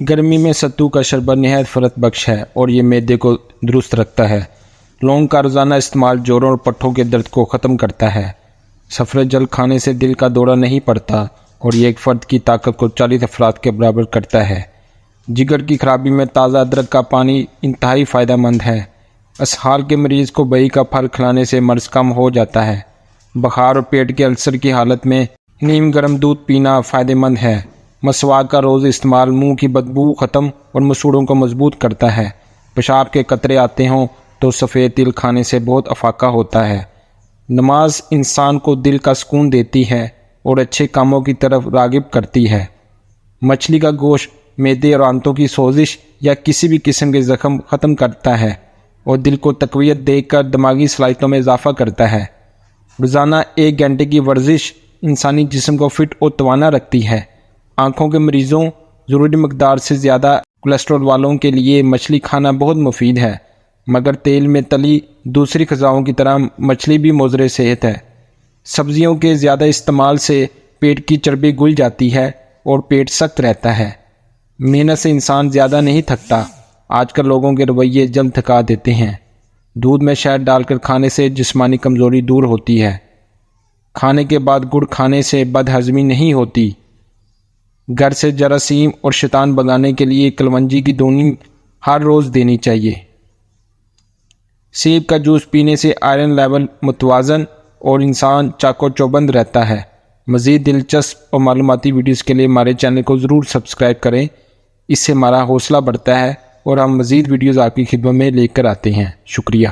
گرمی میں ستو کا شربت نہایت فرت بخش ہے اور یہ معدے کو درست رکھتا ہے۔ لونگ کا روزانہ استعمال جوڑوں اور پٹھوں کے درد کو ختم کرتا ہے۔ سفرجل کھانے سے دل کا دورہ نہیں پڑتا اور یہ ایک فرد کی طاقت کو 40 افراد کے برابر کرتا ہے۔ جگر کی خرابی میں تازہ ادرک کا پانی انتہائی فائدہ مند ہے۔ اسہال کے مریض کو بئی کا پھل کھلانے سے مرض کم ہو جاتا ہے۔ بخار اور پیٹ کے السر کی حالت میں نیم گرم دودھ پینا فائدہ مند ہے۔ مسواک کا روز استعمال منہ کی بدبو ختم اور مسوڑوں کو مضبوط کرتا ہے۔ پیشاب کے قطرے آتے ہوں تو سفید تل کھانے سے بہت افاقہ ہوتا ہے۔ نماز انسان کو دل کا سکون دیتی ہے اور اچھے کاموں کی طرف راغب کرتی ہے۔ مچھلی کا گوشت معدے اور آنتوں کی سوزش یا کسی بھی قسم کے زخم ختم کرتا ہے اور دل کو تقویت دے کر دماغی صلاحیتوں میں اضافہ کرتا ہے۔ روزانہ 1 گھنٹے کی ورزش انسانی جسم کو فٹ اور توانا رکھتی ہے۔ آنکھوں کے مریضوں، ضروری مقدار سے زیادہ کولیسٹرول والوں کے لیے مچھلی کھانا بہت مفید ہے، مگر تیل میں تلی دوسری غذاؤں کی طرح مچھلی بھی مضر صحت ہے۔ سبزیوں کے زیادہ استعمال سے پیٹ کی چربی گل جاتی ہے اور پیٹ سخت رہتا ہے۔ محنت سے انسان زیادہ نہیں تھکتا۔ آج کل لوگوں کے رویے جلد تھکا دیتے ہیں۔ دودھ میں شہد ڈال کر کھانے سے جسمانی کمزوری دور ہوتی ہے۔ کھانے کے بعد گڑ کھانے سے بد ہضمی نہیں ہوتی۔ گھر سے جراثیم اور شیطان بھگانے کے لیے کلونجی کی دونی ہر روز دینی چاہیے۔ سیب کا جوس پینے سے آئرن لیول متوازن اور انسان چاق و چوبند رہتا ہے۔ مزید دلچسپ اور معلوماتی ویڈیوز کے لیے ہمارے چینل کو ضرور سبسکرائب کریں۔ اس سے ہمارا حوصلہ بڑھتا ہے اور ہم مزید ویڈیوز آپ کی خدمت میں لے کر آتے ہیں۔ شکریہ۔